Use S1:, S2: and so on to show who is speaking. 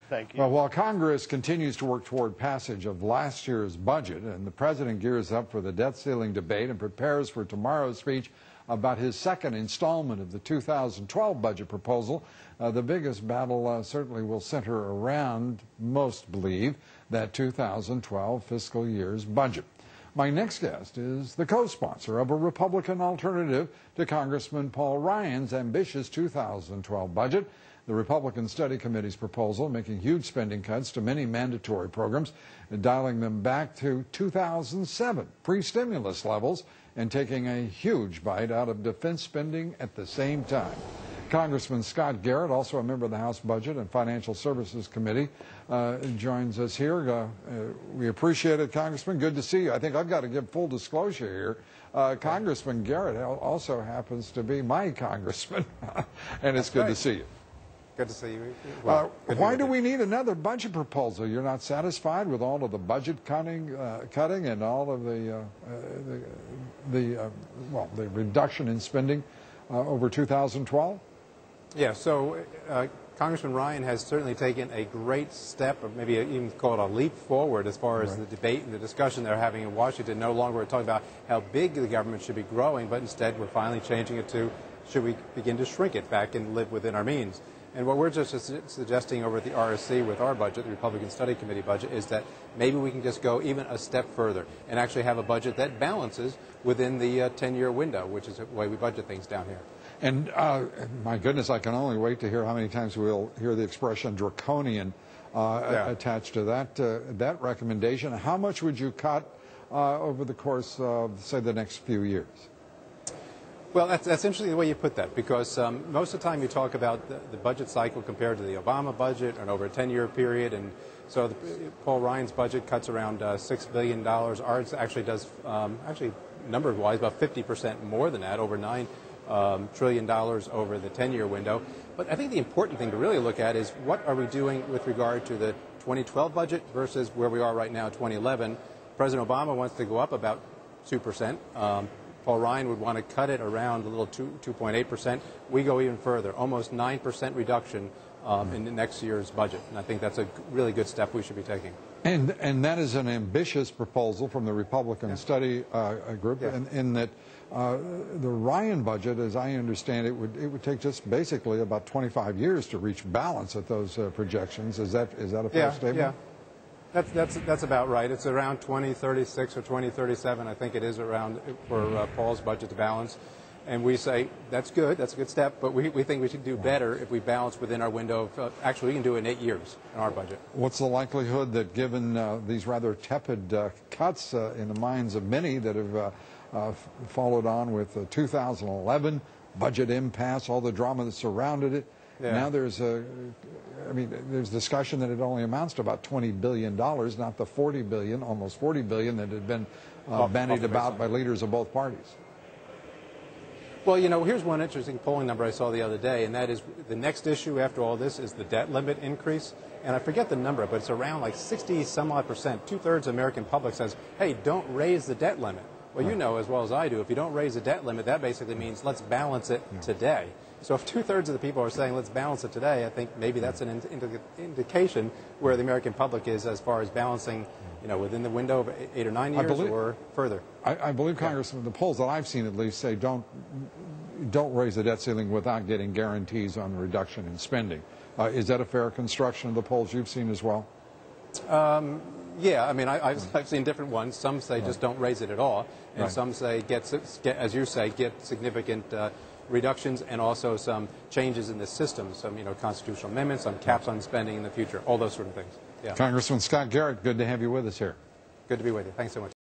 S1: Thank you.
S2: Well, while Congress continues to work toward passage of last year's budget and the president gears up for the debt ceiling debate and prepares for tomorrow's speech about his second installment of the 2012 budget proposal, the biggest battle certainly will center around, most believe, that 2012 fiscal year's budget. My next guest is the co-sponsor of a Republican alternative to Congressman Paul Ryan's ambitious 2012 budget, the Republican Study Committee's proposal making huge spending cuts to many mandatory programs and dialing them back to 2007 pre-stimulus levels and taking a huge bite out of defense spending at the same time. Congressman Scott Garrett, also a member of the House Budget and Financial Services Committee, joins us here. We appreciate it, Congressman. Good to see you. I think I've got to give full disclosure here. Congressman Garrett also happens to be my congressman, and it's good to see you.
S3: Good to see you. Well,
S2: why do we need another budget proposal? You're not satisfied with all of the budget cutting and all of the reduction in spending over 2012?
S3: Yeah, so Congressman Ryan has certainly taken a great step, or maybe even call it a leap forward as far as the debate and the discussion they're having in Washington. No longer we're talking about how big the government should be growing, but instead we're finally changing it to, should we begin to shrink it back and live within our means? And what we're just suggesting over at the RSC with our budget, the Republican Study Committee budget, is that maybe we can just go even a step further and actually have a budget that balances within the 10-year window, which is the way we budget things down here.
S2: And my goodness, I can only wait to hear how many times we'll hear the expression draconian attached to that recommendation. How much would you cut over the course of, say, the next few years?
S3: Well, that's interesting the way you put that, because most of the time you talk about the budget cycle compared to the Obama budget and over a 10-year period, and so Paul Ryan's budget cuts around $6 billion. Ours actually does, number-wise, about 50% more than that, over $9 trillion over the 10-year window. But I think the important thing to really look at is what are we doing with regard to the 2012 budget versus where we are right now, 2011. President Obama wants to go up about 2%. Paul Ryan would want to cut it around a little 2.8%. We go even further, almost 9% reduction in the next year's budget. And I think that's a really good step we should be taking.
S2: And that is an ambitious proposal from the Republican Study Group, in that the Ryan budget, as I understand it, would take just basically about 25 years to reach balance at those projections. Is that a fair statement?
S3: Yeah. That's about right. It's around 2036 or 2037, I think it is, around for Paul's budget to balance. And we say, that's good, that's a good step, but we think we should do better if we balance within our window of, actually we can do it in 8 years in our budget.
S2: What's the likelihood that given these rather tepid cuts in the minds of many that have followed on with the 2011 budget impasse, all the drama that surrounded it, now there's there's discussion that it only amounts to about $20 billion, not the $40 billion, almost $40 billion that had been bandied about by leaders of both parties.
S3: Well, you know, here's one interesting polling number I saw the other day, and that is the next issue after all this is the debt limit increase. And I forget the number, but it's around like 60-some-odd%. Two-thirds of the American public says, hey, don't raise the debt limit. Well, you know as well as I do, if you don't raise the debt limit, that basically means let's balance it today. So if two-thirds of the people are saying let's balance it today, I think maybe that's an indication where the American public is as far as balancing, you know, within the window of 8 or 9 years or further.
S2: I believe, Congressman, the polls that I've seen at least say don't raise the debt ceiling without getting guarantees on reduction in spending. Is that a fair construction of the polls you've seen as well?
S3: Yeah, I mean, I've seen different ones. Some say just don't raise it at all, and some say, as you say, get significant reductions and also some changes in the system, some constitutional amendments, some caps on spending in the future, all those sort of things. Yeah.
S2: Congressman Scott Garrett, good to have you with us here.
S3: Good to be with you. Thanks so much.